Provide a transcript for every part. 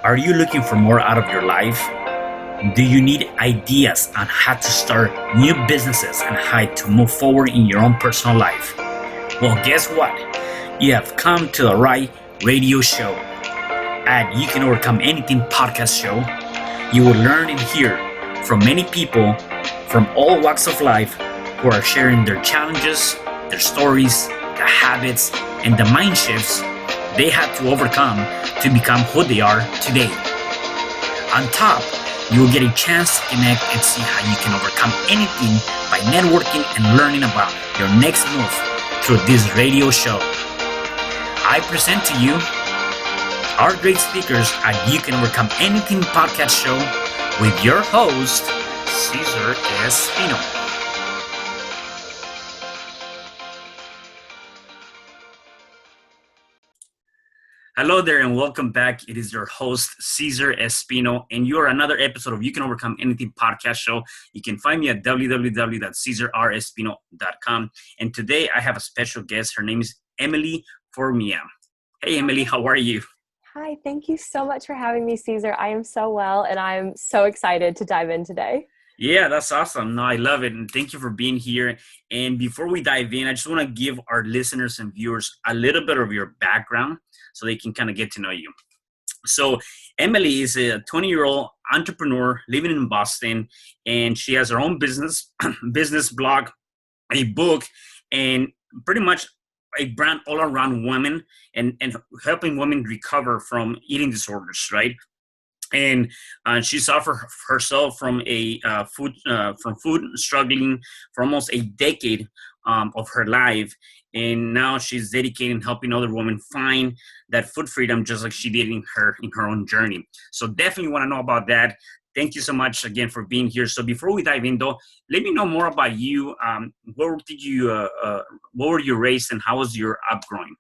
Are you looking for more out of your life? Do you need ideas on how to start new businesses and how to move forward in your own personal life? Well, guess what? You have come to the right radio show. At You Can Overcome Anything podcast show, you will learn and hear from many people from all walks of life who are sharing their challenges, their stories, the habits, and the mind shifts they had to overcome to become who they are today. On top, you will get a chance to connect and see how you can overcome anything by networking and learning about your next move through this radio show. I present to you our great speakers at You Can Overcome Anything podcast show with your host, Cesar R Espino. Hello there and welcome back. It is your host, Cesar R Espino, and you are another episode of You Can Overcome Anything podcast show. You can find me at www.cesarrespino.com. And today I have a special guest. Her name is Emily Formea. Hey, Emily, how are you? Hi, thank you so much for having me, Cesar. I am so well, and I'm so excited to dive in today. Yeah, that's awesome. No, I love it. And thank you for being here. And before we dive in, I just want to give our listeners and viewers a little bit of your background so they can kind of get to know you. So Emily is a 20-year-old entrepreneur living in Boston, and she has her own business blog, a book, and pretty much a brand all around women and helping women recover from eating disorders, right? And she suffered herself from food struggling for almost a decade of her life, and now she's dedicating helping other women find that food freedom, just like she did in her own journey. So definitely want to know about that. Thank you so much again for being here. So before we dive in, though, let me know more about you. Where were you raised, and how was your upbringing?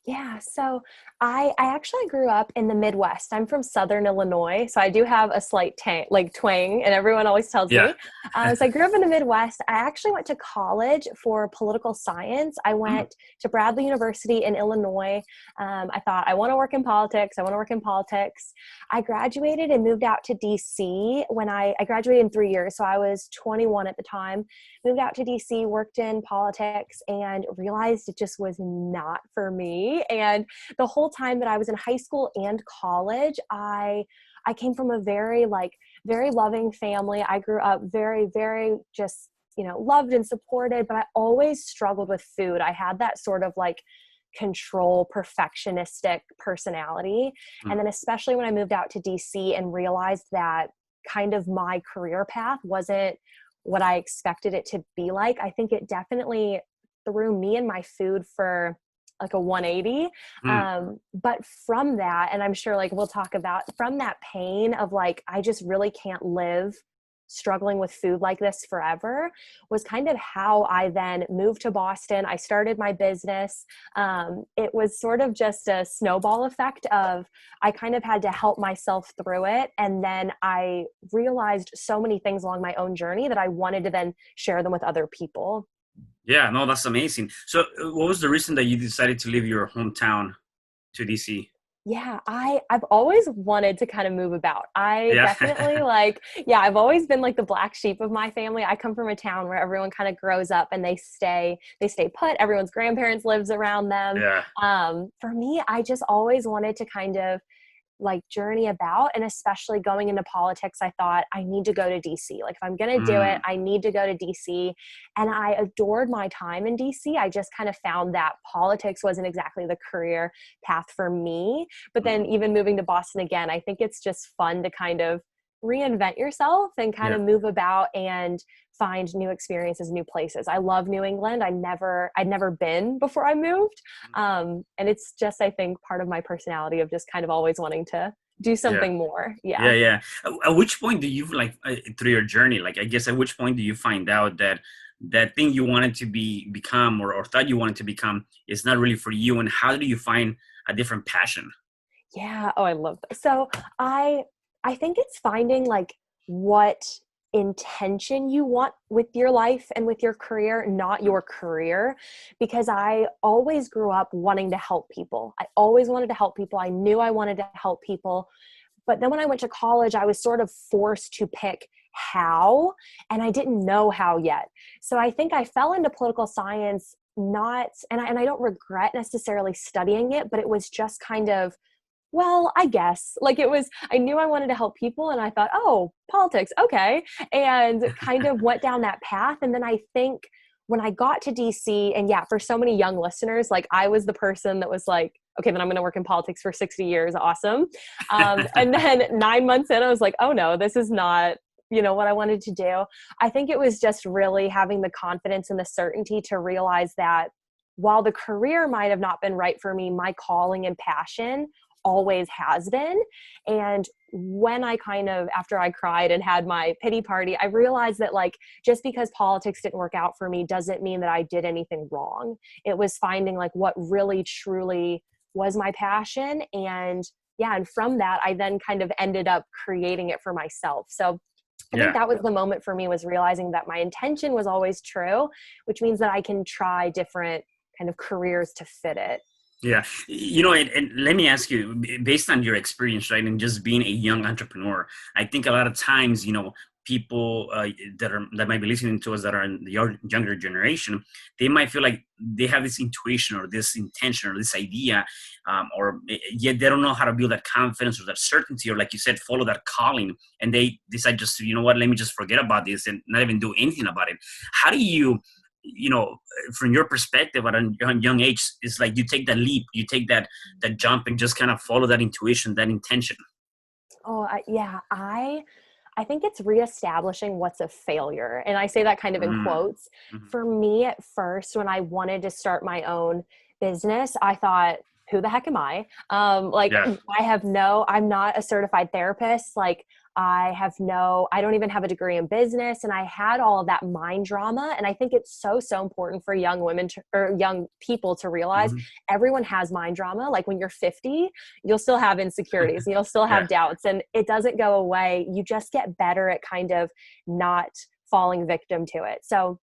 Yeah, so I actually grew up in the Midwest. I'm from Southern Illinois, so I do have a slight twang, and everyone always tells me. So I grew up in the Midwest. I actually went to college for political science. I went to Bradley University in Illinois. I thought, I want to work in politics. I graduated and moved out to DC when I graduated in 3 years, so I was 21 at the time. Moved out to DC, worked in politics, and realized it just was not for me. And the whole time that I was in high school and college, I came from a very loving family. I grew up very, very just, loved and supported, but I always struggled with food. I had that sort of control, perfectionistic personality. And then especially when I moved out to DC and realized that kind of my career path wasn't what I expected it to be like, I think it definitely threw me and my food for a 180. But from that, and I'm sure we'll talk about from that pain of I just really can't live struggling with food like this forever, was kind of how I then moved to Boston. I started my business. It was sort of just a snowball effect of I kind of had to help myself through it. And then I realized so many things along my own journey that I wanted to then share them with other people. Yeah, no, that's amazing. So what was the reason that you decided to leave your hometown to DC? Yeah, I've always wanted to kind of move about. Definitely I've always been the black sheep of my family. I come from a town where everyone kind of grows up and they stay put. Everyone's grandparents lives around them. Yeah. For me, I just always wanted to kind of journey about, and especially going into politics, I thought I need to go to DC. If I'm going to do it, I need to go to DC. And I adored my time in DC. I just kind of found that politics wasn't exactly the career path for me. But then even moving to Boston again, I think it's just fun to kind of reinvent yourself and kind of move about and find new experiences, new places. I love New England. I'd never been before I moved. And it's just, I think, part of my personality of just kind of always wanting to do something more. Yeah. At which point do you through your journey, I guess at which point do you find out that thing you wanted to become or thought you wanted to become is not really for you? And how do you find a different passion? Yeah. Oh, I love that. So I think it's finding what intention you want with your life and with your career, not your career, because I always grew up wanting to help people. I always wanted to help people. I knew I wanted to help people, But then when I went to college, I was sort of forced to pick how, and I didn't know how yet. So I think I fell into political science not, and I don't regret necessarily studying it, but it was just kind of, well, I guess, like it was, I knew I wanted to help people and I thought, oh, politics, okay. And kind of went down that path. And then I think when I got to DC, and yeah, for so many young listeners, like I was the person that was like, okay, then I'm going to work in politics for 60 years. Awesome. And then 9 months in, I was like, oh no, this is not, what I wanted to do. I think it was just really having the confidence and the certainty to realize that while the career might have not been right for me, my calling and passion always has been. And when I after I cried and had my pity party, I realized that like, just because politics didn't work out for me doesn't mean that I did anything wrong. It was finding like what really truly was my passion. And yeah, and from that, I then kind of ended up creating it for myself. So I think that was the moment for me, was realizing that my intention was always true, which means that I can try different kind of careers to fit it. Yeah. And let me ask you, based on your experience, right, and just being a young entrepreneur, I think a lot of times, people that might be listening to us that are in the younger generation, they might feel like they have this intuition or this intention or this idea, or yet they don't know how to build that confidence or that certainty, or like you said, follow that calling, and they decide just to, let me just forget about this and not even do anything about it. How do you, from your perspective at a young age, it's like you take that leap, you take that jump and just kind of follow that intuition, that intention? Oh, yeah. I think it's reestablishing what's a failure. And I say that kind of in quotes. Mm-hmm. For me at first, when I wanted to start my own business, I thought, who the heck am I? I'm not a certified therapist. Like I don't even have a degree in business. And I had all of that mind drama. And I think it's so important for young women or young people to realize everyone has mind drama. Like when you're 50, you'll still have insecurities, you'll still have doubts, and it doesn't go away. You just get better at kind of not falling victim to it. So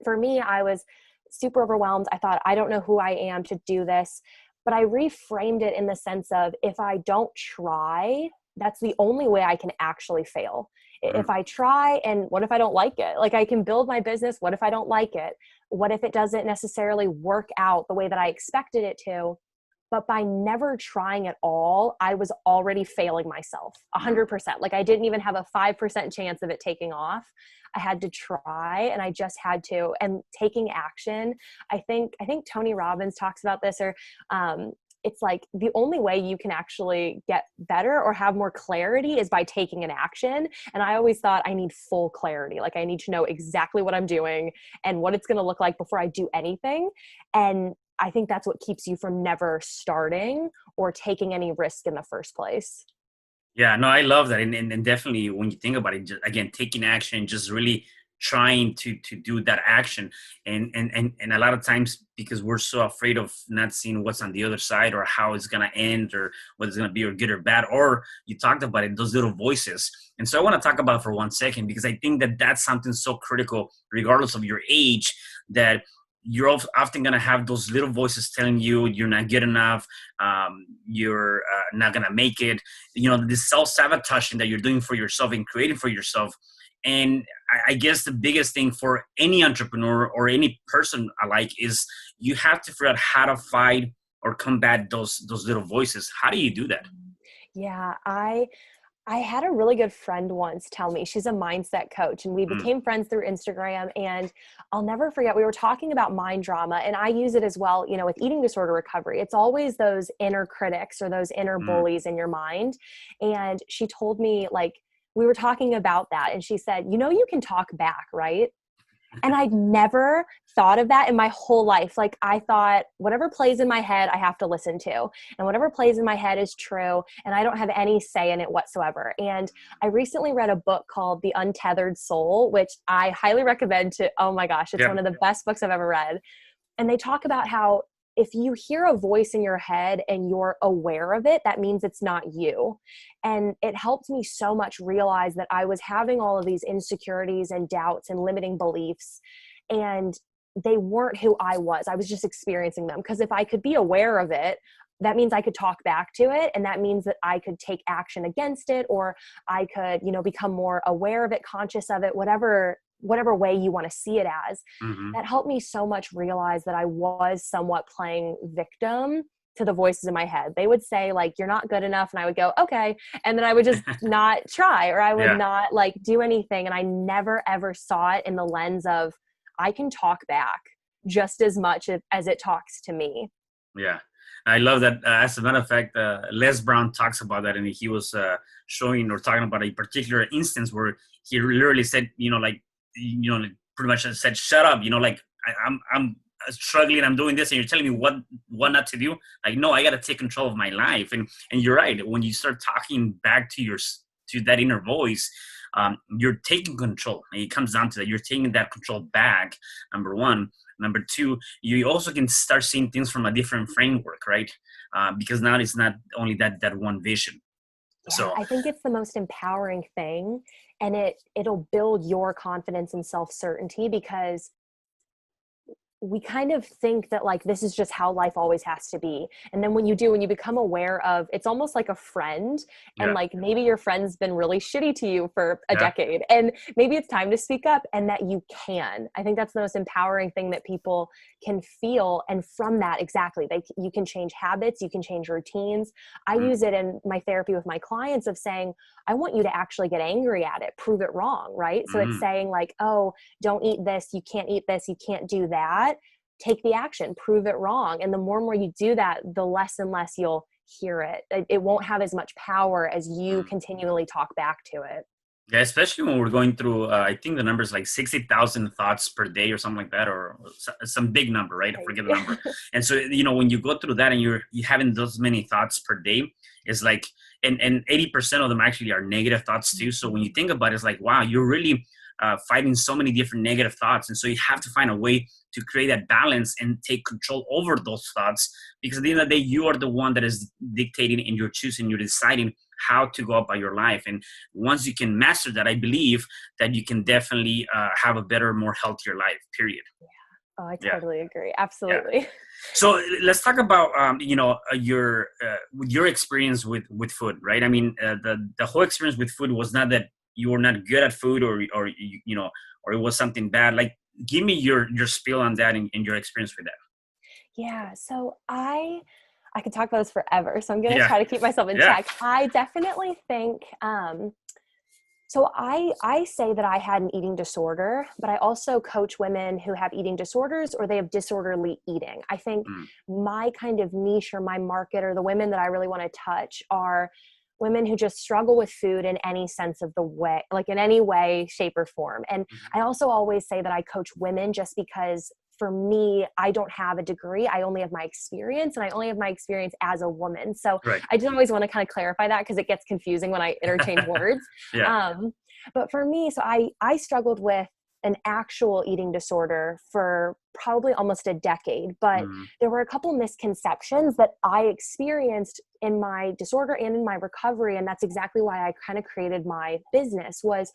for me, I was super overwhelmed. I thought, I don't know who I am to do this. But I reframed it in the sense of, if I don't try, that's the only way I can actually fail. If I try, and what if I don't like it? Like I can build my business. What if I don't like it? What if it doesn't necessarily work out the way that I expected it to? But by never trying at all, I was already failing myself 100%. Like I didn't even have a 5% chance of it taking off. I had to try, and I just had to. And taking action, I think Tony Robbins talks about this, or it's like the only way you can actually get better or have more clarity is by taking an action. And I always thought I need full clarity. Like I need to know exactly what I'm doing and what it's going to look like before I do anything. And I think that's what keeps you from never starting or taking any risk in the first place. Yeah, no, I love that. And definitely when you think about it, just, again, taking action, just really trying to do that action. And a lot of times, because we're so afraid of not seeing what's on the other side, or how it's going to end, or whether it's going to be or good or bad, or you talked about it, those little voices. And so I want to talk about it for 1 second, because I think that that's something so critical, regardless of your age, that you're often going to have those little voices telling you you're not good enough, you're not going to make it, this self-sabotaging that you're doing for yourself and creating for yourself. And I guess the biggest thing for any entrepreneur or any person alike is you have to figure out how to fight or combat those little voices. How do you do that? Yeah, I had a really good friend once tell me, she's a mindset coach, and we became friends through Instagram. And I'll never forget, we were talking about mind drama, and I use it as well, with eating disorder recovery. It's always those inner critics or those inner bullies in your mind. And she told me, like, we were talking about that, and she said, you can talk back, right? And I'd never thought of that in my whole life. Like I thought, whatever plays in my head, I have to listen to, and whatever plays in my head is true, and I don't have any say in it whatsoever. And I recently read a book called The Untethered Soul, which I highly recommend to, oh my gosh, it's one of the best books I've ever read. And they talk about how if you hear a voice in your head and you're aware of it, that means it's not you. And it helped me so much realize that I was having all of these insecurities and doubts and limiting beliefs, and they weren't who I was. I was just experiencing them. Because if I could be aware of it, that means I could talk back to it. And that means that I could take action against it, or I could, become more aware of it, conscious of it, whatever way you want to see it as. Mm-hmm. That helped me so much realize that I was somewhat playing victim to the voices in my head. They would say like, you're not good enough. And I would go, okay. And then I would just not try, or I would not like do anything. And I never, ever saw it in the lens of, I can talk back just as much as it talks to me. Yeah. I love that. As a matter of fact, Les Brown talks about that, and he was showing or talking about a particular instance where he literally said, pretty much said, "Shut up!" I'm struggling. I'm doing this, and you're telling me what not to do. Like, no, I got to take control of my life. And you're right. When you start talking back to that inner voice, you're taking control. And it comes down to that. You're taking that control back. Number one. Number two, you also can start seeing things from a different framework, right? Because now it's not only that one vision. Yeah, so I think it's the most empowering thing, and it'll build your confidence and self-certainty, because we kind of think that like, this is just how life always has to be. And then when you become aware of, it's almost like a friend, and like maybe your friend's been really shitty to you for a decade, and maybe it's time to speak up, and that you can. I think that's the most empowering thing that people can feel. And from that, exactly, you can change habits, you can change routines. I use it in my therapy with my clients of saying, I want you to actually get angry at it, prove it wrong, right? So it's saying like, oh, don't eat this, you can't eat this, you can't do that. Take the action, prove it wrong. And the more and more you do that, the less and less you'll hear it. It won't have as much power as you continually talk back to it. Yeah, especially when we're going through, I think the number is like 60,000 thoughts per day or something like that, or some big number, right? I forget the number. And so, when you go through that and you're having those many thoughts per day, it's like, and 80% of them actually are negative thoughts too. So when you think about it, it's like, wow, you're really fighting so many different negative thoughts. And so you have to find a way to create that balance and take control over those thoughts, because at the end of the day, you are the one that is dictating, and you're choosing, you're deciding how to go about your life. And once you can master that, I believe that you can definitely have a better, more healthier life, period. Yeah. Oh, I totally agree. Absolutely. Yeah. So let's talk about, your experience with food, right? I mean, the whole experience with food was not that you were not good at food, or it was something bad. Like, give me your spiel on that and your experience with that. Yeah. So I could talk about this forever, so I'm going to try to keep myself in check. I definitely think, so I say that I had an eating disorder, but I also coach women who have eating disorders, or they have disorderly eating. I think my kind of niche, or my market, or the women that I really want to touch, are women who just struggle with food in any sense of the way, like in any way, shape, or form. And I also always say that I coach women just because, for me, I don't have a degree. I only have my experience, and I only have my experience as a woman. So I just always want to kind of clarify that, because it gets confusing when I interchange words. But for me, so I struggled with an actual eating disorder for probably almost a decade, but there were a couple misconceptions that I experienced in my disorder and in my recovery. And that's exactly why I kind of created my business. Was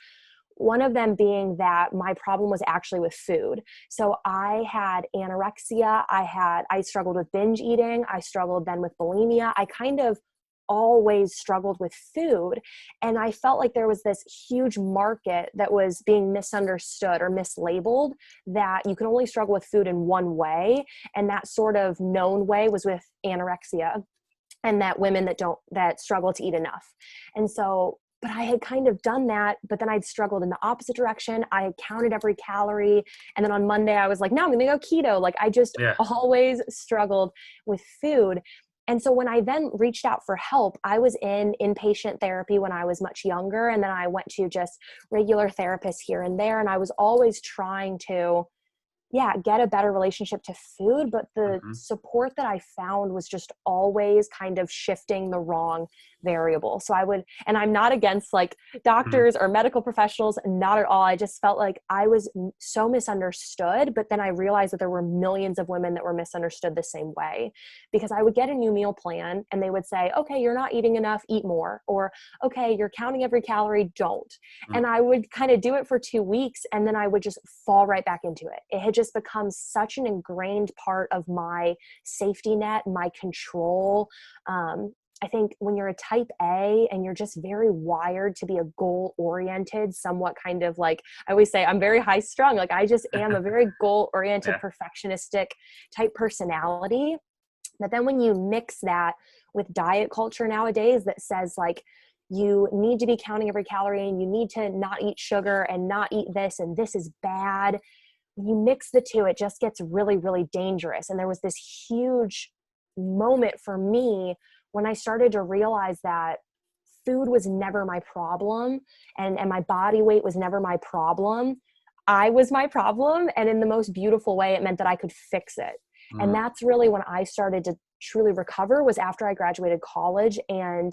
one of them being that my problem was actually with food. So I had anorexia. I struggled with binge eating. I struggled then with bulimia. I kind of always struggled with food. And I felt like there was this huge market that was being misunderstood or mislabeled, that you can only struggle with food in one way. And that sort of known way was with anorexia, and that women that struggle to eat enough. And so, but I had kind of done that, but then I'd struggled in the opposite direction. I had counted every calorie. And then on Monday I was like, no, I'm going to go keto. Like, I just always struggled with food. And so when I then reached out for help, I was in inpatient therapy when I was much younger. And then I went to just regular therapists here and there. And I was always trying to, get a better relationship to food. But the support that I found was just always kind of shifting the wrong variable. So and I'm not against like doctors or medical professionals, not at all. I just felt like I was so misunderstood. But then I realized that there were millions of women that were misunderstood the same way, because I would get a new meal plan and they would say, okay, you're not eating enough, eat more. Or, okay, you're counting every calorie, don't. And I would kind of do it for 2 weeks, and then I would just fall right back into it. It had just just becomes such an ingrained part of my safety net, my control. I think when you're a type A and you're just very wired to be a goal-oriented, somewhat kind of like, I always say I'm very high strung. Like I just am a very goal-oriented, perfectionistic type personality. But then when you mix that with diet culture nowadays that says like, you need to be counting every calorie and you need to not eat sugar and not eat this and this is bad. When you mix the two, it just gets really, really dangerous. And there was this huge moment for me when I started to realize that food was never my problem and my body weight was never my problem. I was my problem. And in the most beautiful way, it meant that I could fix it. And that's really when I started to truly recover, was after I graduated college. And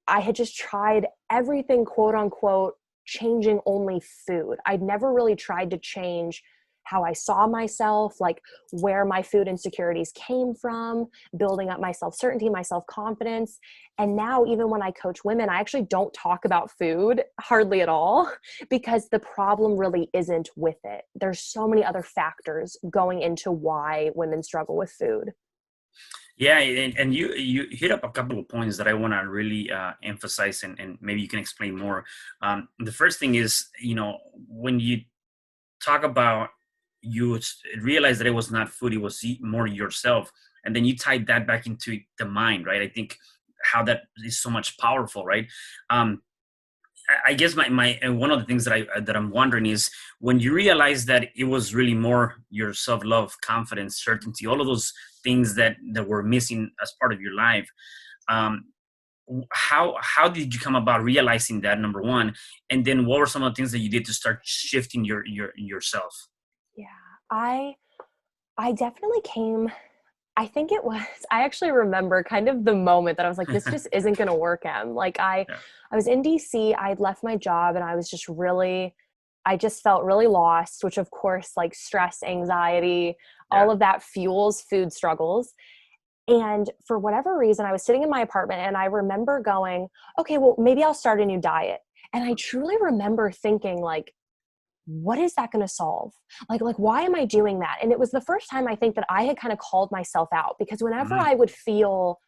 I had just tried everything, quote unquote, changing only food. I'd never really tried to change how I saw myself, like where my food insecurities came from, building up my self-certainty, my self-confidence. And now even when I coach women, I actually don't talk about food hardly at all, because the problem really isn't with it. There's so many other factors going into why women struggle with food. Yeah, and you hit up a couple of points that I want to really emphasize, and maybe you can explain more. The first thing is, when you talk about, you realize that it was not food, it was more yourself, and then you tied that back into the mind, right? I think how that is so much powerful, right? I guess my one of the things that I'm wondering is, when you realize that it was really more your self-love, confidence, certainty, all of those things that were missing as part of your life, how did you come about realizing that, number one, and then what were some of the things that you did to start shifting yourself? Yeah, I definitely came, I think it was, I actually remember kind of the moment that I was like, this just isn't going to work, Em. Like Yeah. I was in DC, I had left my job and I was just really, I just felt really lost, which of course, like stress, anxiety, Yeah. all of that fuels food struggles. And for whatever reason, I was sitting in my apartment and I remember going, okay, well, maybe I'll start a new diet. And I truly remember thinking like, what is that going to solve? Like, why am I doing that? And it was the first time I think that I had kind of called myself out, because whenever Mm, I would feel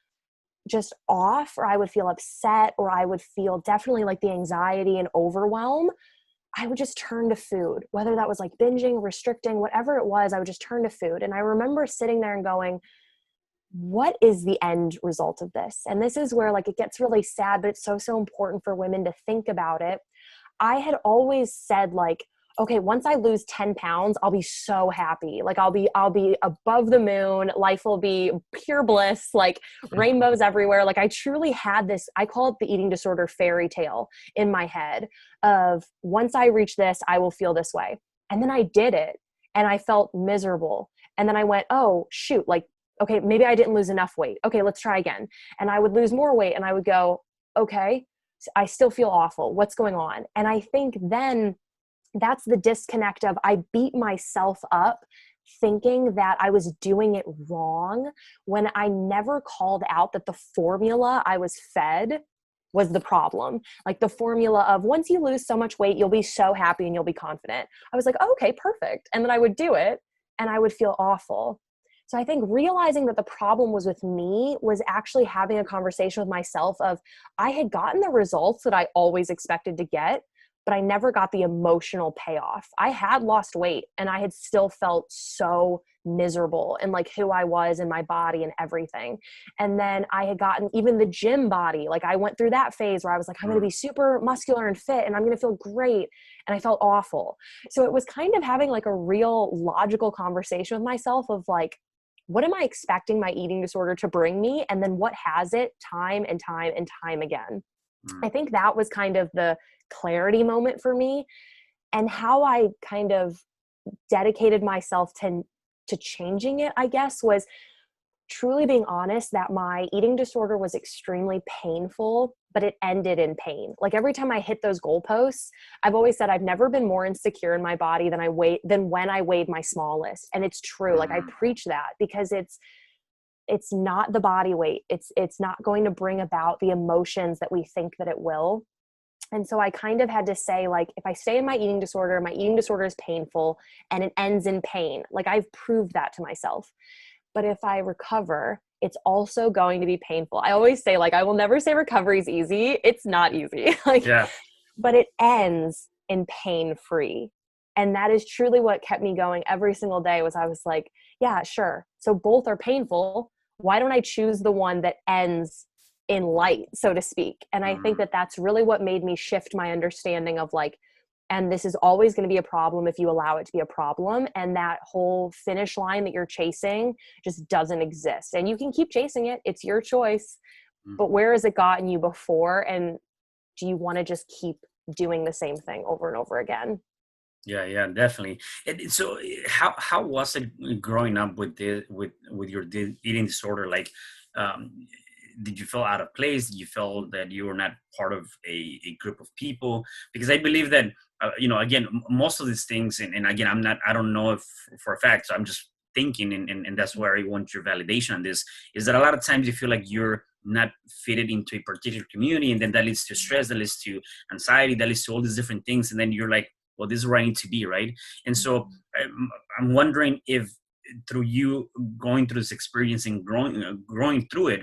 just off, or I would feel upset, or I would feel definitely like the anxiety and overwhelm, I would just turn to food, whether that was like binging, restricting, whatever it was, I would just turn to food. And I remember sitting there and going, what is the end result of this? And this is where like it gets really sad, but it's so important for women to think about it. I had always said like, okay, once I lose 10 pounds, I'll be so happy. Like I'll be above the moon. Life will be pure bliss, like rainbows everywhere. Like I truly had this, I call it the eating disorder fairy tale in my head of, once I reach this, I will feel this way. And then I did it and I felt miserable. And then I went, oh shoot, like, okay, maybe I didn't lose enough weight. Okay, let's try again. And I would lose more weight and I would go, okay, I still feel awful. What's going on? And I think then that's the disconnect of, I beat myself up thinking that I was doing it wrong, when I never called out that the formula I was fed was the problem. Like the formula of, once you lose so much weight, you'll be so happy and you'll be confident. I was like, oh, okay, perfect. And then I would do it and I would feel awful. So I think realizing that the problem was with me was actually having a conversation with myself of, I had gotten the results that I always expected to get, but I never got the emotional payoff. I had lost weight and I had still felt so miserable in like who I was and my body and everything. And then I had gotten even the gym body. Like I went through that phase where I was like, I'm going to be super muscular and fit and I'm going to feel great. And I felt awful. So it was kind of having like a real logical conversation with myself of like, what am I expecting my eating disorder to bring me? And then what has it time and time and time again? I think that was kind of the clarity moment for me, and how I kind of dedicated myself to changing it, I guess, was truly being honest that my eating disorder was extremely painful, but it ended in pain. Like every time I hit those goalposts, I've always said I've never been more insecure in my body than when I weighed my smallest. And it's true. Like I preach that because it's not the body weight. It's not going to bring about the emotions that we think that it will. And so I kind of had to say, like, if I stay in my eating disorder is painful and it ends in pain. Like, I've proved that to myself. But if I recover, it's also going to be painful. I always say, like, I will never say recovery is easy. It's not easy. Like, Yeah. but it ends in pain free. And that is truly what kept me going every single day. Was I was like, yeah, sure. So both are painful. Why don't I choose the one that ends in light, so to speak? And I think that that's really what made me shift my understanding of, like, and this is always going to be a problem if you allow it to be a problem. And that whole finish line that you're chasing just doesn't exist. And you can keep chasing it. It's your choice. But where has it gotten you before? And do you want to just keep doing the same thing over and over again? Yeah, definitely. And so, how was it growing up with with your eating disorder? Like, um, did you feel out of place? Did you feel that you were not part of a group of people? Because I believe that again, most of these things, and again, I don't know if for a fact. So I'm just thinking, and that's where I want your validation on this. Is that a lot of times you feel like you're not fitted into a particular community, and then that leads to stress, that leads to anxiety, that leads to all these different things, and then you're like, well, this is where I need to be, right? And so I'm wondering if through you going through this experience and growing through it,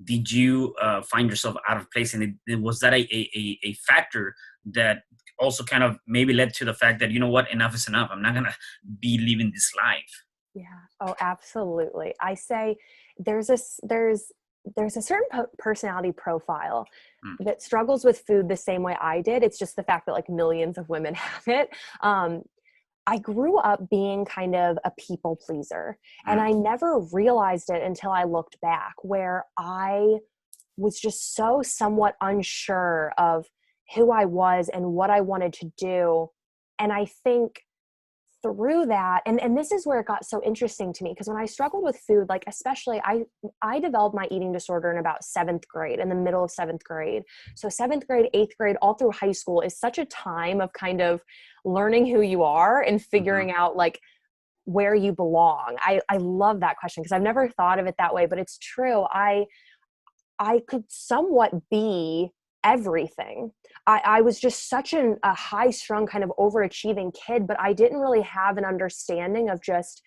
did you find yourself out of place? And was that a factor that also kind of maybe led to the fact that, you know what, enough is enough. I'm not going to be living this life. Yeah. Oh, absolutely. I say there's a certain personality profile Mm, that struggles with food the same way I did. It's just the fact that, like, millions of women have it. I grew up being kind of a people pleaser, and mm, I never realized it until I looked back, where I was just so somewhat unsure of who I was and what I wanted to do. And I think through that, and this is where it got so interesting to me, because when I struggled with food, like, especially I developed my eating disorder in about 7th grade, in the middle of 7th grade. So 7th grade, 8th grade, all through high school is such a time of kind of learning who you are and mhm. figuring out, like, where you belong. I love that question, because I've never thought of it that way, but it's true. I could somewhat be everything. I was just such a high strung kind of overachieving kid, but I didn't really have an understanding of just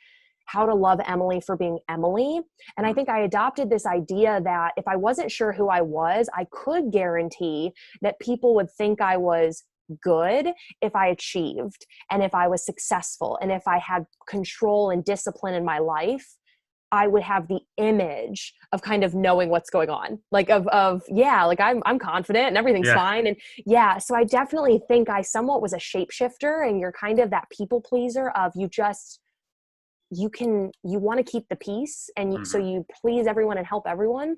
how to love Emily for being Emily. And I think I adopted this idea that if I wasn't sure who I was, I could guarantee that people would think I was good if I achieved, and if I was successful, and if I had control and discipline in my life. I would have the image of kind of knowing what's going on, like yeah, like I'm confident and everything's Yeah. fine. And yeah, so I definitely think I somewhat was a shapeshifter, and you're kind of that people pleaser of you want to keep the peace, and so Mhm. you please everyone and help everyone.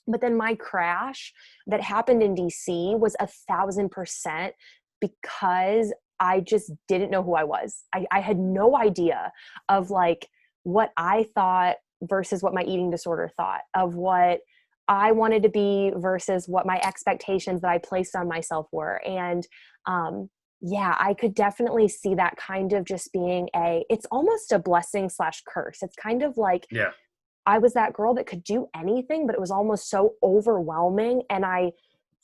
But then my crash that happened in DC was 1,000% because I just didn't know who I was. I had no idea of, like, what I thought versus what my eating disorder thought, of what I wanted to be versus what my expectations that I placed on myself were. And yeah, I could definitely see that kind of just being it's almost a blessing slash curse. It's kind of like Yeah. I was that girl that could do anything, but it was almost so overwhelming. And I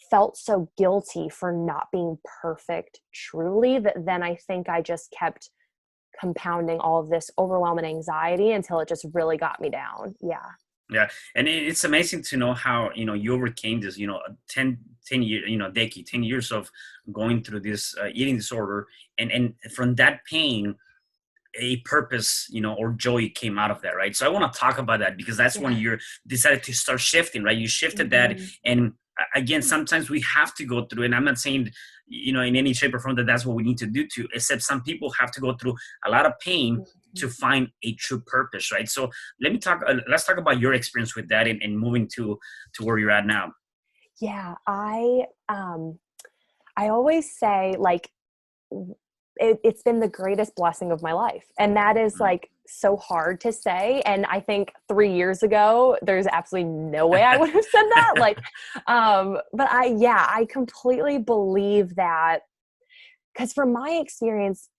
felt so guilty for not being perfect truly, that then I think I just kept compounding all of this overwhelming anxiety until it just really got me down. Yeah. Yeah. And it's amazing to know how, you overcame this, 10 year, decade, 10 years of going through this eating disorder. And from that pain, a purpose, or joy came out of that, right? So I want to talk about that, because that's when Yeah. you decided to start shifting, right? You shifted that, Mhm. and again, sometimes we have to go through, and I'm not saying, in any shape or form that that's what we need to do to, except some people have to go through a lot of pain to find a true purpose, right? So let's talk about your experience with that, and moving to where you're at now. Yeah. I always say, like, it's been the greatest blessing of my life. And that is, Mhm. like, so hard to say. And I think 3 years ago, there's absolutely no way I would have said that. Like, but I completely believe that, because from my experience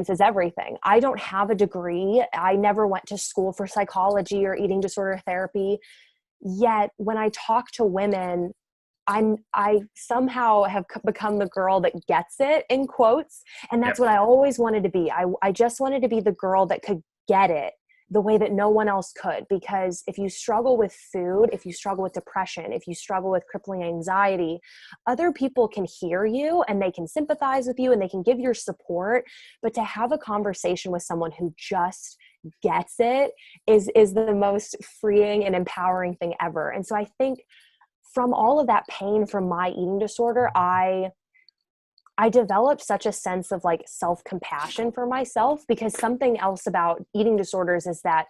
is everything. I don't have a degree. I never went to school for psychology or eating disorder therapy. Yet when I talk to women, I somehow have become the girl that gets it, in quotes. And that's what I always wanted to be. I just wanted to be the girl that could get it the way that no one else could. Because if you struggle with food, if you struggle with depression, if you struggle with crippling anxiety, other people can hear you and they can sympathize with you and they can give your support. But to have a conversation with someone who just gets it is the most freeing and empowering thing ever. And so I think from all of that pain from my eating disorder, I developed such a sense of like self-compassion for myself, because something else about eating disorders is that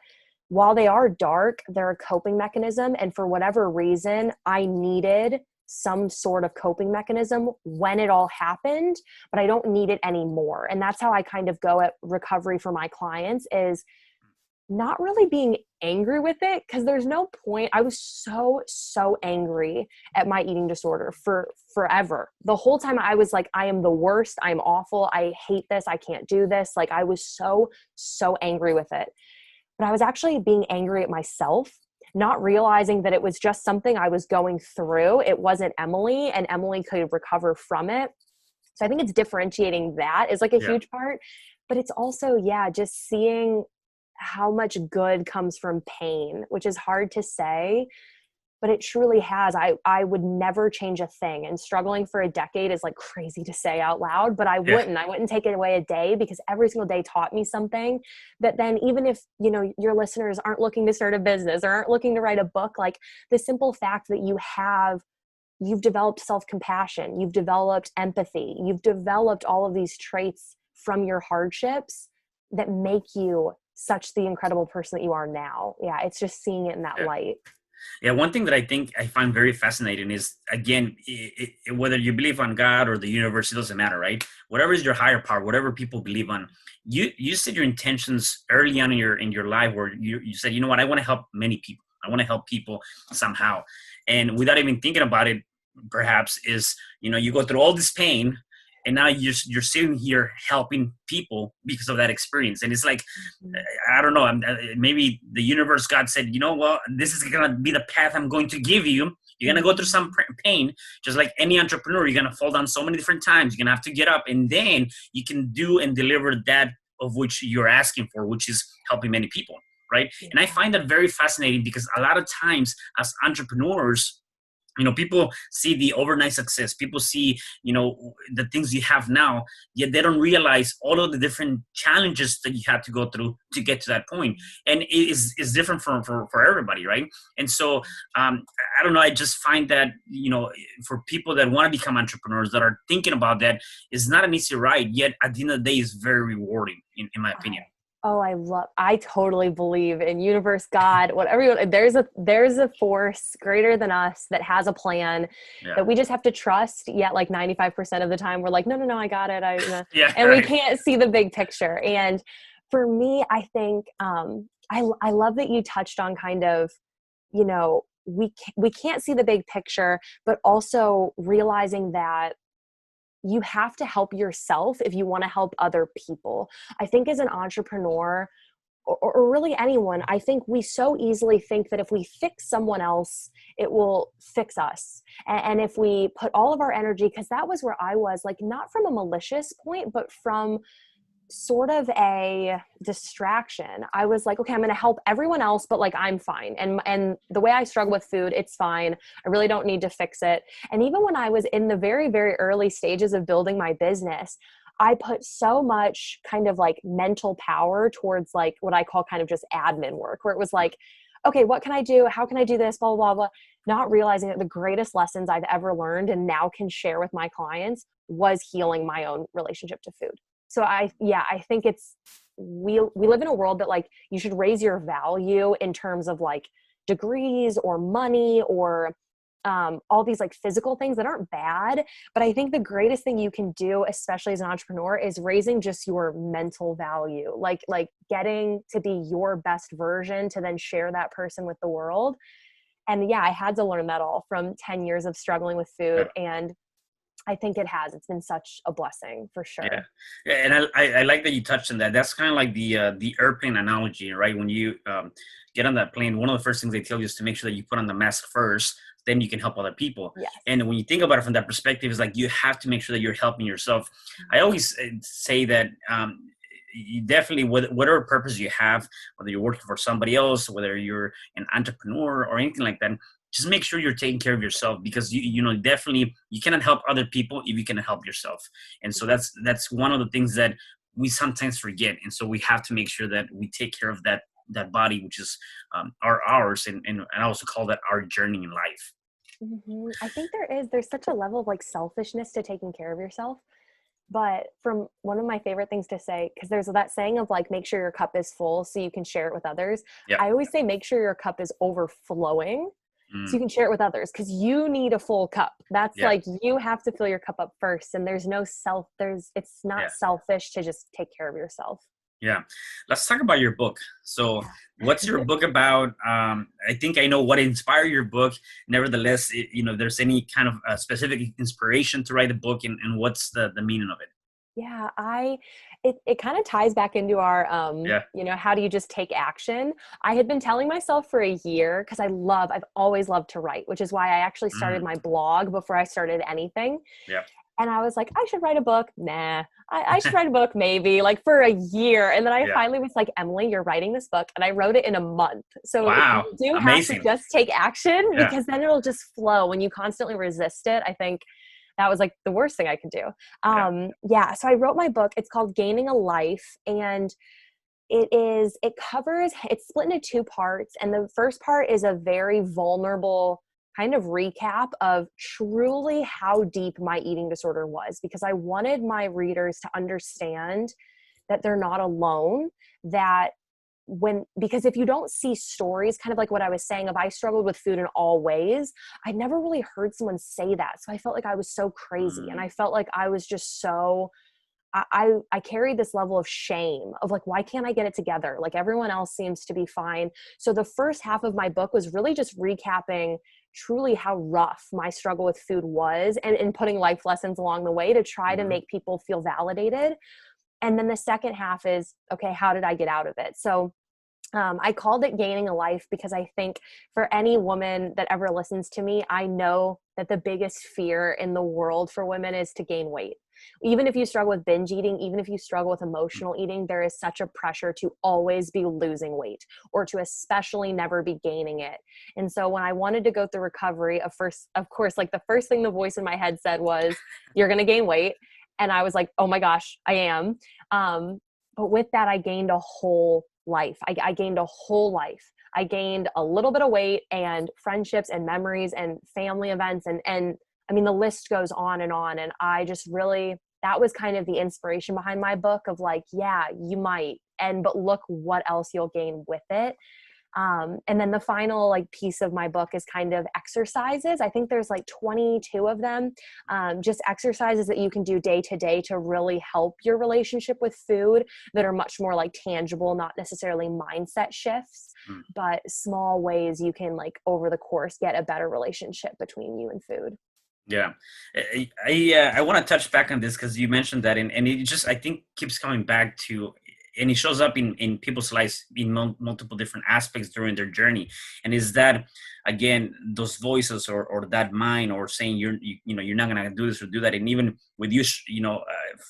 while they are dark, they're a coping mechanism. And for whatever reason, I needed some sort of coping mechanism when it all happened, but I don't need it anymore. And that's how I kind of go at recovery for my clients, is not really being angry with it, because there's no point. I was so angry at my eating disorder for forever. The whole time I was like, I am the worst. I'm awful. I hate this. I can't do this. Like I was so angry with it. But I was actually being angry at myself, not realizing that it was just something I was going through. It wasn't Emily, and Emily could recover from it. So I think it's differentiating that is like a huge part, but it's also, just seeing how much good comes from pain, which is hard to say, but it truly has. I would never change a thing, and struggling for a decade is like crazy to say out loud, but I wouldn't take it away a day, because every single day taught me something that then, even if, your listeners aren't looking to start a business or aren't looking to write a book, like the simple fact that you've developed self-compassion, you've developed empathy, you've developed all of these traits from your hardships that make you such the incredible person that you are now. Yeah, it's just seeing it in that light. Yeah, one thing that I think I find very fascinating is, again, whether you believe on God or the universe, it doesn't matter, right? Whatever is your higher power, whatever people believe on, you set your intentions early on in your life, where you said, you know what, I want to help many people. I want to help people somehow. And without even thinking about it, perhaps is, you go through all this pain, and now you're sitting here helping people because of that experience. And it's like, I don't know, maybe the universe, God said, well, this is going to be the path I'm going to give you. You're going to go through some pain, just like any entrepreneur. You're going to fall down so many different times. You're going to have to get up, and then you can do and deliver that of which you're asking for, which is helping many people, right? And I find that very fascinating, because a lot of times as entrepreneurs, people see the overnight success. People see, the things you have now, yet they don't realize all of the different challenges that you had to go through to get to that point. And it is different for everybody, right? And so, I don't know, I just find that, for people that want to become entrepreneurs, that are thinking about that, is not an easy ride, yet at the end of the day, is very rewarding, in my opinion. Oh, I totally believe in universe, God, whatever. There's a force greater than us that has a plan that we just have to trust. Yet like 95% of the time we're like, no, I got it. We can't see the big picture. And for me, I think, I love that you touched on kind of, we can't see the big picture, but also realizing that you have to help yourself if you want to help other people. I think as an entrepreneur, or really anyone, I think we so easily think that if we fix someone else, it will fix us. And if we put all of our energy, because that was where I was, like, not from a malicious point, but from sort of a distraction. I was like, okay, I'm going to help everyone else, but like, I'm fine. And the way I struggle with food, it's fine. I really don't need to fix it. And even when I was in the very, very early stages of building my business, I put so much kind of like mental power towards like what I call kind of just admin work, where it was like, okay, what can I do? How can I do this? Blah, blah, blah, blah. Not realizing that the greatest lessons I've ever learned and now can share with my clients was healing my own relationship to food. So I think we live in a world that like you should raise your value in terms of like degrees or money or all these like physical things that aren't bad. But I think the greatest thing you can do, especially as an entrepreneur, is raising just your mental value, like getting to be your best version to then share that person with the world. And I had to learn that all from 10 years of struggling with food. And I think it's been such a blessing for sure. Yeah. And I like that you touched on that. That's kind of like the airplane analogy, right? When you get on that plane, one of the first things they tell you is to make sure that you put on the mask first, then you can help other people. Yes. And when you think about it from that perspective, it's like you have to make sure that you're helping yourself. I always say that you definitely, whatever purpose you have, whether you're working for somebody else, whether you're an entrepreneur or anything like that, just make sure you're taking care of yourself, because you know, definitely you cannot help other people if you cannot help yourself. And so that's one of the things that we sometimes forget. And so we have to make sure that we take care of that body, which is ours, and I also call that our journey in life. Mm-hmm. I think there's such a level of like selfishness to taking care of yourself. But from one of my favorite things to say, because there's that saying of like, make sure your cup is full so you can share it with others. Yeah. I always say, make sure your cup is overflowing so you can share it with others, because you need a full cup. That's like, you have to fill your cup up first. And there's no it's not selfish to just take care of yourself. Yeah. Let's talk about your book. So what's your book about? I think I know what inspired your book. Nevertheless, you know, there's any kind of specific inspiration to write a book, and what's the meaning of it? Yeah, it kind of ties back into our, you know, how do you just take action? I had been telling myself for a year, because I've always loved to write, which is why I actually started my blog before I started anything. Yeah. And I was like, I should write a book. Nah, I should write a book maybe, like for a year. And then I finally was like, Emily, you're writing this book. And I wrote it in a month. So wow. you do Amazing. have to just take action, because then it'll just flow. When you constantly resist it, I think that was like the worst thing I could do. So I wrote my book. It's called Gaining a Life. And it's split into 2 parts. And the first part is a very vulnerable kind of recap of truly how deep my eating disorder was, because I wanted my readers to understand that they're not alone, because if you don't see stories, kind of like what I was saying, of I struggled with food in all ways, I never really heard someone say that. So I felt like I was so crazy, and I felt like I was just so, I carried this level of shame of like, why can't I get it together? Like everyone else seems to be fine. So the first half of my book was really just recapping truly how rough my struggle with food was, and putting life lessons along the way to try to make people feel validated. And then the second half is, okay, how did I get out of it? So I called it Gaining a Life, because I think for any woman that ever listens to me, I know that the biggest fear in the world for women is to gain weight. Even if you struggle with binge eating, even if you struggle with emotional eating, there is such a pressure to always be losing weight, or to especially never be gaining it. And so when I wanted to go through recovery, of course, like the first thing the voice in my head said was, you're going to gain weight. And I was like, oh my gosh, I am. But with that, I gained a whole life. I gained a whole life. I gained a little bit of weight, and friendships and memories and family events. And I mean, the list goes on. And I just really, that was kind of the inspiration behind my book of like, yeah, you might, but look what else you'll gain with it. And then the final like piece of my book is kind of exercises. I think there's like 22 of them, just exercises that you can do day to day to really help your relationship with food, that are much more like tangible, not necessarily mindset shifts, but small ways you can like over the course get a better relationship between you and food. Yeah. I want to touch back on this, because you mentioned that, and it just, I think, keeps coming back to, and it shows up in people's lives in multiple different aspects during their journey. And is that, again, those voices or that mind, or saying you're not going to do this or do that. And even with you,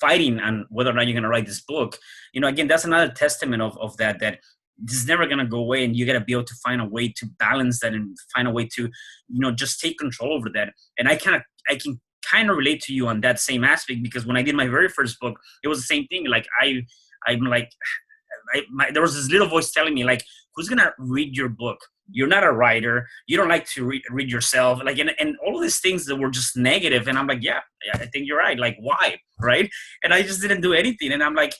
fighting on whether or not you're going to write this book, again, that's another testament of that this is never going to go away. And you got to be able to find a way to balance that, and find a way to, just take control over that. And I can kind of relate to you on that same aspect, because when I did my very first book, it was the same thing. Like I'm like, there was this little voice telling me like, who's going to read your book? You're not a writer. You don't like to read yourself. Like, and all of these things that were just negative. And I'm like, yeah, I think you're right. Like, why? Right. And I just didn't do anything. And I'm like,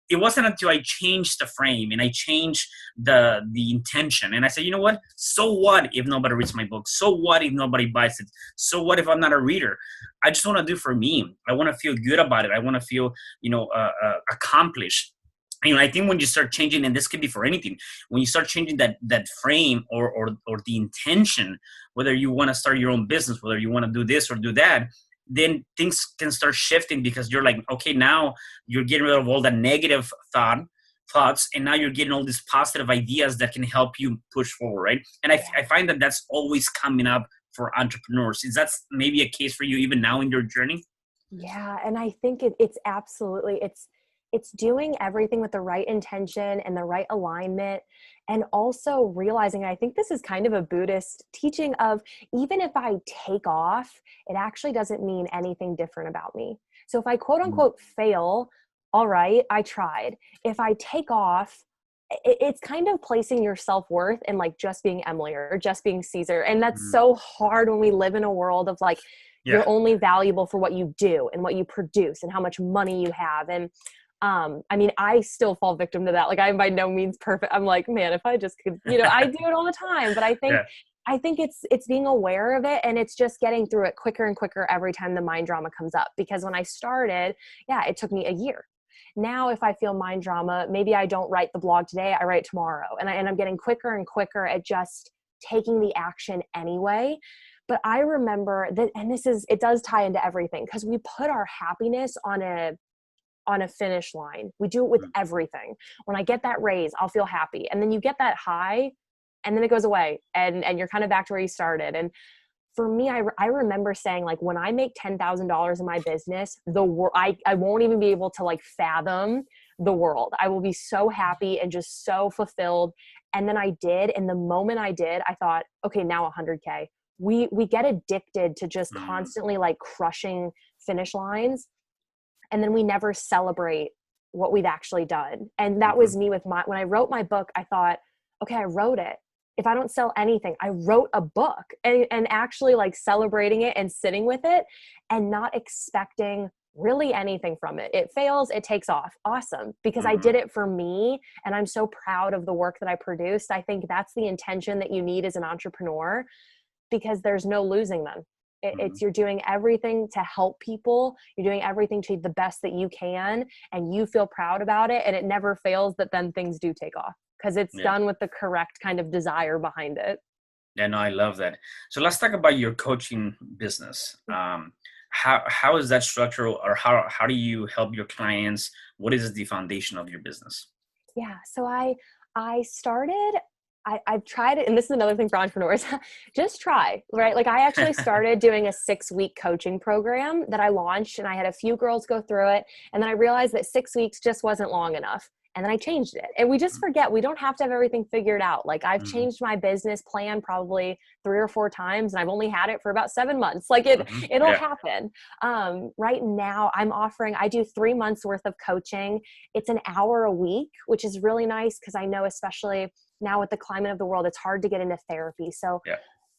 it wasn't until I changed the frame and I changed the intention. And I said, you know what? So what if nobody reads my book? So what if nobody buys it? So what if I'm not a reader? I just want to do for me. I want to feel good about it. I want to feel, accomplished. I think when you start changing, and this could be for anything, when you start changing that frame or the intention, whether you want to start your own business, whether you want to do this or do that, then things can start shifting, because you're like, okay, now you're getting rid of all the negative thoughts, and now you're getting all these positive ideas that can help you push forward, right? And I find that that's always coming up for entrepreneurs. Is that maybe a case for you even now in your journey? Yeah. And I think it's absolutely, it's doing everything with the right intention and the right alignment. And also realizing, I think this is kind of a Buddhist teaching of, even if I take off, it actually doesn't mean anything different about me. So if I quote unquote fail, all right, I tried. If I take off, it's kind of placing your self-worth in like just being Emily or just being Cesar. And that's so hard when we live in a world of like, Yeah. you're only valuable for what you do and what you produce and how much money you have. And I mean, I still fall victim to that. Like, I'm by no means perfect. I'm like, man, if I just could, I do it all the time. But I think it's being aware of it, and it's just getting through it quicker and quicker every time the mind drama comes up. Because when I started, it took me a year. Now, if I feel mind drama, maybe I don't write the blog today, I write tomorrow. And I'm getting quicker and quicker at just taking the action anyway. But I remember that, and it does tie into everything, because we put our happiness on a finish line. We do it with everything. When I get that raise, I'll feel happy. And then you get that high and then it goes away and you're kind of back to where you started. And for me, I remember saying, like, when I make $10,000 in my business, I won't even be able to like fathom the world. I will be so happy and just so fulfilled. And then I did. And the moment I did, I thought, okay, now 100K. We get addicted to just constantly like crushing finish lines. And then we never celebrate what we've actually done. And that was me when I wrote my book, I thought, okay, I wrote it. If I don't sell anything, I wrote a book, and actually like celebrating it and sitting with it and not expecting really anything from it. It fails, it takes off. Awesome. Because I did it for me, and I'm so proud of the work that I produced. I think that's the intention that you need as an entrepreneur, because there's no losing them. It's you're doing everything to help people. You're doing everything to the best that you can, and you feel proud about it. And it never fails that then things do take off, because it's done with the correct kind of desire behind it. Yeah, no, I love that. So let's talk about your coaching business. How is that structural, or how do you help your clients? What is the foundation of your business? Yeah. So I started, I've tried it. And this is another thing for entrepreneurs, just try, right? Like, I actually started doing a 6-week coaching program that I launched, and I had a few girls go through it. And then I realized that 6 weeks just wasn't long enough. And then I changed it. And we just forget, we don't have to have everything figured out. Like, I've changed my business plan probably 3 or 4 times, and I've only had it for about 7 months. Like, it'll happen. Right now I do 3 months worth of coaching. It's an hour a week, which is really nice, because I know, especially now with the climate of the world, it's hard to get into therapy. So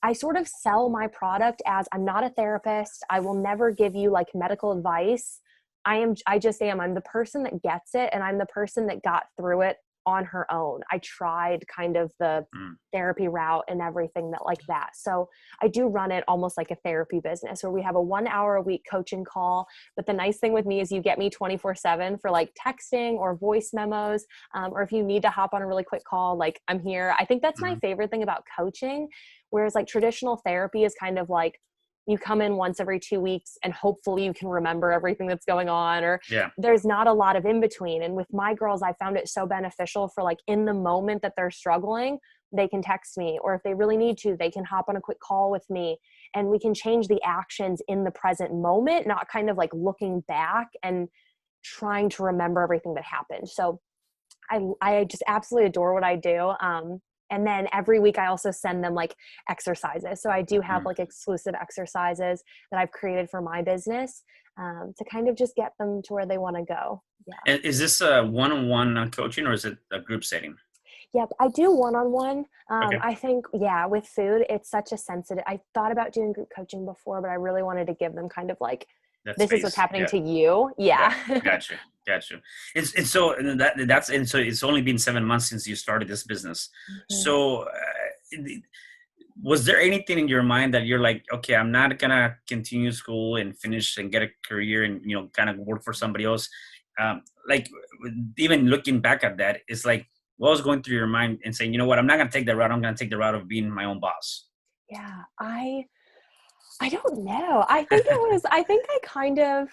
I sort of sell my product as, I'm not a therapist. I will never give you like medical advice. I just am. I'm the person that gets it, and I'm the person that got through it on her own. I tried kind of the therapy route and everything like that. So I do run it almost like a therapy business, where we have a 1 hour a week coaching call. But the nice thing with me is you get me 24/7 for like texting or voice memos, or if you need to hop on a really quick call, like, I'm here. I think that's my favorite thing about coaching. Whereas like traditional therapy is kind of like, you come in once every 2 weeks and hopefully you can remember everything that's going on, or there's not a lot of in between. And with my girls, I found it so beneficial for like, in the moment that they're struggling, they can text me, or if they really need to, they can hop on a quick call with me, and we can change the actions in the present moment, not kind of like looking back and trying to remember everything that happened. So I just absolutely adore what I do. And then every week I also send them like exercises. So I do have like exclusive exercises that I've created for my business, to kind of just get them to where they want to go. Yeah. And is this a one-on-one coaching, or is it a group setting? Yep. I do one-on-one. Okay. I think, with food, it's such a sensitive, I thought about doing group coaching before, but I really wanted to give them kind of like, this is what's happening to you. Yeah. Gotcha. And so it's only been 7 months since you started this business. So was there anything in your mind that you're like, okay, I'm not gonna continue school and finish and get a career and kind of work for somebody else? Like, even looking back at that, it's like, what was going through your mind and saying, you know what, I'm not gonna take that route. I'm gonna take the route of being my own boss. Yeah. I don't know. I think I kind of,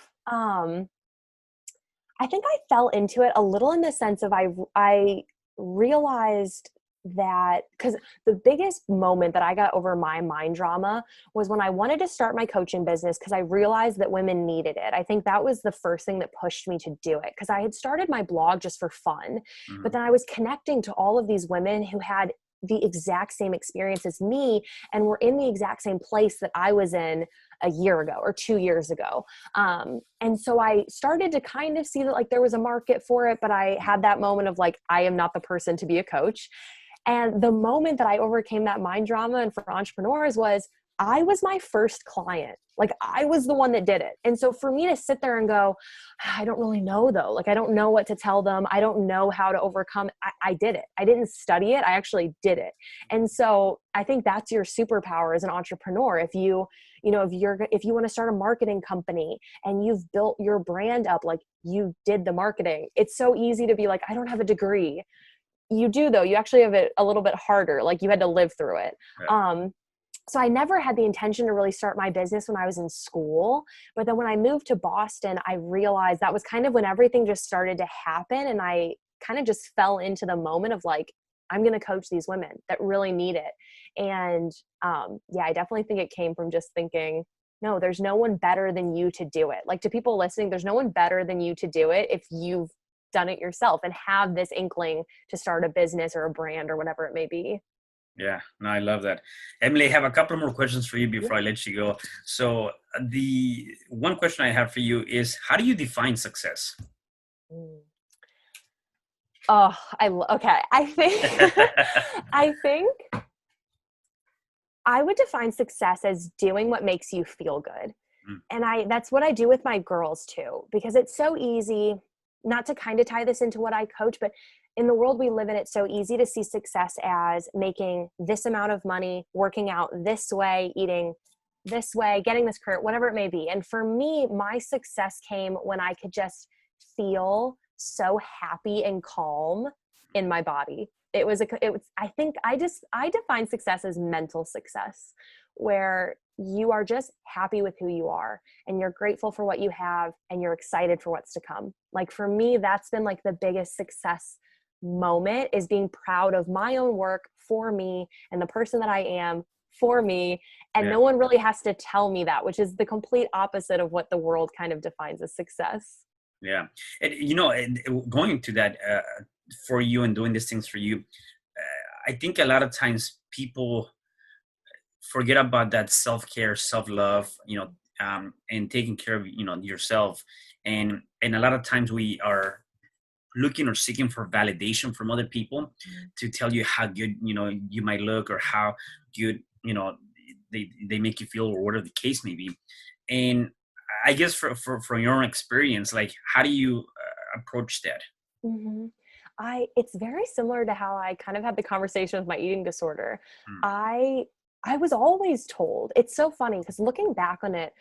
I think I fell into it a little in the sense of I realized that, because the biggest moment that I got over my mind drama was when I wanted to start my coaching business, because I realized that women needed it. I think that was the first thing that pushed me to do it, because I had started my blog just for fun, but then I was connecting to all of these women who had the exact same experience as me and were in the exact same place that I was in a year ago or 2 years ago. And so I started to kind of see that like there was a market for it, but I had that moment of like, I am not the person to be a coach. And the moment that I overcame that mind drama, and for entrepreneurs, was I was my first client. Like I was the one that did it. And so for me to sit there and go, I don't really know though. Like I don't know what to tell them. I don't know how to overcome. I did it. I didn't study it. I actually did it. And so I think that's your superpower as an entrepreneur. If you want to start a marketing company and you've built your brand up, like you did the marketing, it's so easy to be like, I don't have a degree. You do though. You actually have it a little bit harder. Like you had to live through it. Right. So I never had the intention to really start my business when I was in school. But then when I moved to Boston, I realized that was kind of when everything just started to happen. And I kind of just fell into the moment of like, I'm going to coach these women that really need it. And I definitely think it came from just thinking, no, there's no one better than you to do it. Like to people listening, there's no one better than you to do it if you've done it yourself and have this inkling to start a business or a brand or whatever it may be. Yeah, no, I love that. Emily, I have a couple more questions for you before I let you go. So the one question I have for you is, how do you define success? Oh, okay. I think I would define success as doing what makes you feel good. And that's what I do with my girls too, because it's so easy, not to kind of tie this into what I coach, but in the world we live in, it's so easy to see success as making this amount of money, working out this way, eating this way, getting this career, whatever it may be. And for me, my success came when I could just feel so happy and calm in my body. I define success as mental success, where you are just happy with who you are and you're grateful for what you have and you're excited for what's to come. Like for me, that's been like the biggest success moment, is being proud of my own work for me and the person that I am for me. And no one really has to tell me that, which is the complete opposite of what the world kind of defines as success. Yeah. And going to that for you and doing these things for you, I think a lot of times people forget about that self-care, self-love, and taking care of, yourself. And a lot of times we are looking or seeking for validation from other people to tell you how good, you might look, or how good, they make you feel, or whatever the case may be. And I guess from your own experience, like, how do you approach that? Mm-hmm. It's very similar to how I kind of had the conversation with my eating disorder. I was always told, it's so funny because looking back on it,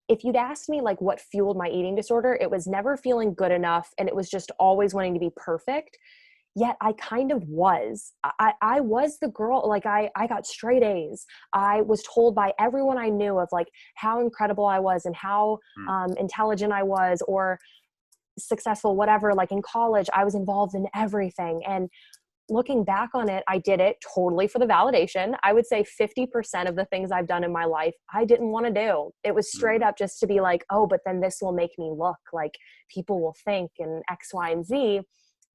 if you'd asked me like what fueled my eating disorder, it was never feeling good enough. And it was just always wanting to be perfect. Yet I kind of was. I was the girl, like I got straight A's. I was told by everyone I knew of like how incredible I was and how intelligent I was, or successful, whatever. Like in college, I was involved in everything. And looking back on it, I did it totally for the validation. I would say 50% of the things I've done in my life, I didn't want to do. It was straight up just to be like, oh, but then this will make me look like people will think, and X, Y, and Z.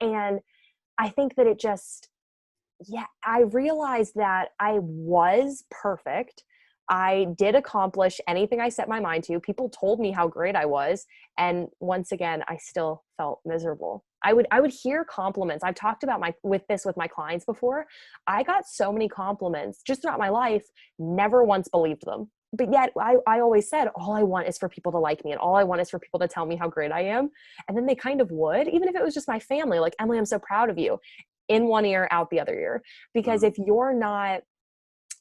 And I think that I realized that I was perfect. I did accomplish anything I set my mind to. People told me how great I was. And once again, I still felt miserable. I would hear compliments. I've talked about with my clients before. I got so many compliments just throughout my life, never once believed them. But yet I always said, all I want is for people to like me, and all I want is for people to tell me how great I am. And then they kind of would, even if it was just my family, like, Emily, I'm so proud of you, in one ear, out the other ear. Because if you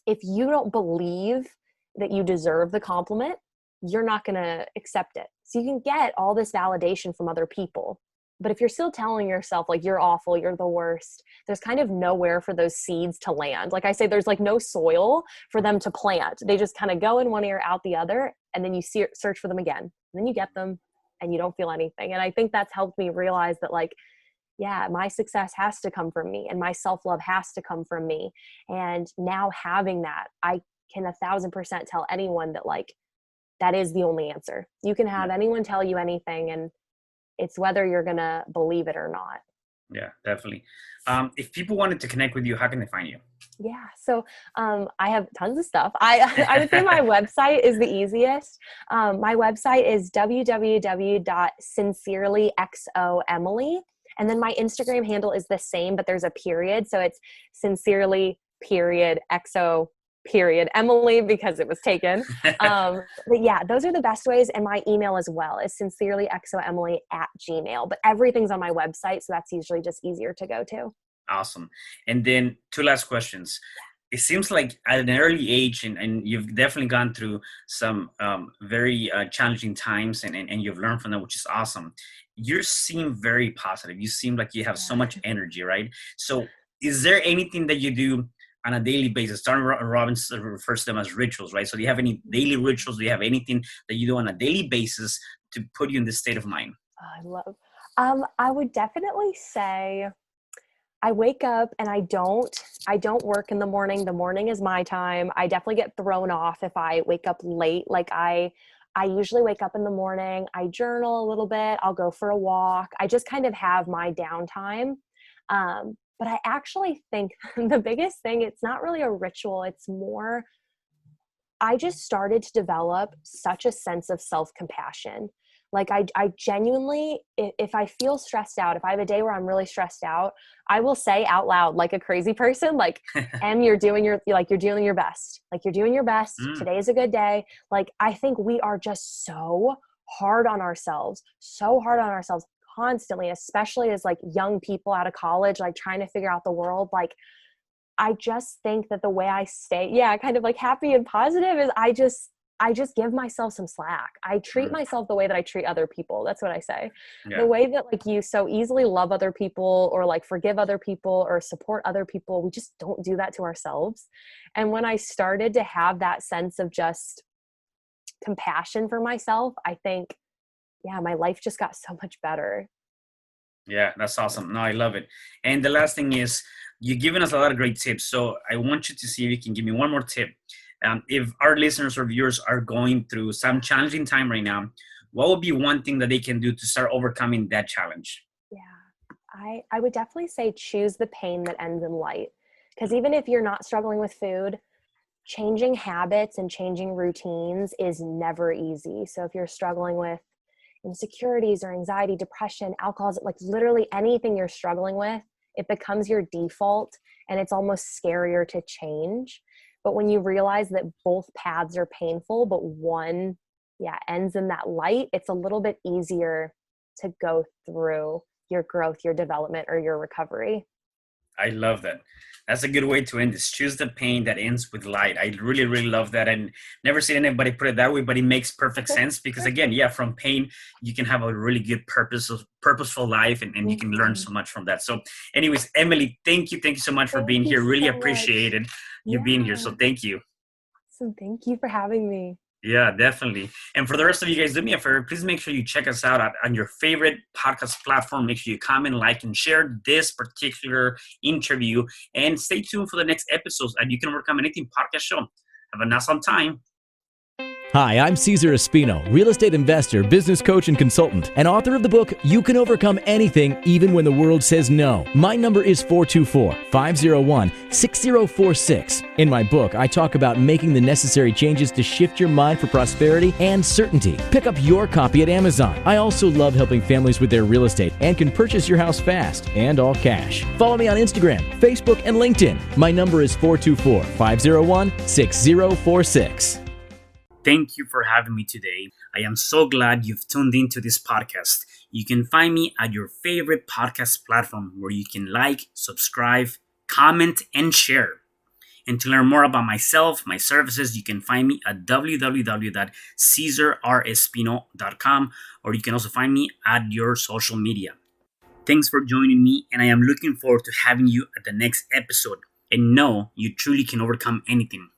don't believe that you deserve the compliment, you're not going to accept it. So you can get all this validation from other people. But if you're still telling yourself like you're awful, you're the worst, there's kind of nowhere for those seeds to land. Like I say, there's like no soil for them to plant. They just kind of go in one ear, out the other, and then you search for them again. And then you get them and you don't feel anything. And I think that's helped me realize that, like, yeah, my success has to come from me and my self-love has to come from me. And now having that, I can 1,000% tell anyone that like, that is the only answer. You can have anyone tell you anything, and it's whether you're going to believe it or not. Yeah, definitely. If people wanted to connect with you, how can they find you? Yeah. So I have tons of stuff. I would say my website is the easiest. My website is www.sincerelyxoemily. And then my Instagram handle is the same, but there's a period. So it's sincerely period XO period Emily, because it was taken. But yeah, those are the best ways. And my email as well is sincerelyxoemily@gmail. But everything's on my website. So that's usually just easier to go to. Awesome. And then two last questions. It seems like at an early age, and you've definitely gone through some very challenging times, and you've learned from them, which is awesome. You seem very positive. You seem like you have so much energy, right? So is there anything that you do on a daily basis? Tony Robbins refers to them as rituals, right? So do you have any daily rituals? Do you have anything that you do on a daily basis to put you in this state of mind? I love, I would definitely say I wake up and I don't work in the morning. The morning is my time. I definitely get thrown off if I wake up late. Like I usually wake up in the morning, I journal a little bit, I'll go for a walk. I just kind of have my downtime. But I actually think the biggest thing, it's not really a ritual. It's more, I just started to develop such a sense of self-compassion. Like I genuinely, if I feel stressed out, if I have a day where I'm really stressed out, I will say out loud, like a crazy person, like, Em, you're doing your best. Like you're doing your best. Today is a good day. Like, I think we are just so hard on ourselves constantly, especially as like young people out of college, like trying to figure out the world. Like, I just think that the way I stay, kind of like happy and positive is I just give myself some slack. I treat myself the way that I treat other people. That's what I say. Yeah. The way that like you so easily love other people or like forgive other people or support other people, we just don't do that to ourselves. And when I started to have that sense of just compassion for myself, I think, my life just got so much better. Yeah, that's awesome. No, I love it. And the last thing is, you've given us a lot of great tips. So I want you to see if you can give me one more tip. If our listeners or viewers are going through some challenging time right now, what would be one thing that they can do to start overcoming that challenge? Yeah, I would definitely say choose the pain that ends in light. Because even if you're not struggling with food, changing habits and changing routines is never easy. So if you're struggling with insecurities or anxiety, depression, alcoholism, like literally anything you're struggling with, it becomes your default and it's almost scarier to change. But when you realize that both paths are painful, but one, ends in that light, it's a little bit easier to go through your growth, your development, or your recovery. I love that. That's a good way to end this. Choose the pain that ends with light. I really, really love that. And never seen anybody put it that way, but it makes perfect sense because again, from pain, you can have a really good purposeful life and you can learn so much from that. So anyways, Emily, thank you so much for being here. Really appreciated you being here. So thank you. Awesome. Thank you for having me. Yeah, definitely. And for the rest of you guys, do me a favor. Please make sure you check us out on your favorite podcast platform. Make sure you comment, like, and share this particular interview. And stay tuned for the next episodes at You Can Overcome Anything podcast show. Have an awesome time. Hi, I'm Cesar Espino, real estate investor, business coach, and consultant, and author of the book, You Can Overcome Anything, Even When the World Says No. My number is 424-501-6046. In my book, I talk about making the necessary changes to shift your mind for prosperity and certainty. Pick up your copy at Amazon. I also love helping families with their real estate and can purchase your house fast and all cash. Follow me on Instagram, Facebook, and LinkedIn. My number is 424-501-6046. Thank you for having me today. I am so glad you've tuned into this podcast. You can find me at your favorite podcast platform where you can like, subscribe, comment, and share. And to learn more about myself, my services, you can find me at www.cesarrespino.com, or you can also find me at your social media. Thanks for joining me, and I am looking forward to having you at the next episode. And know you truly can overcome anything.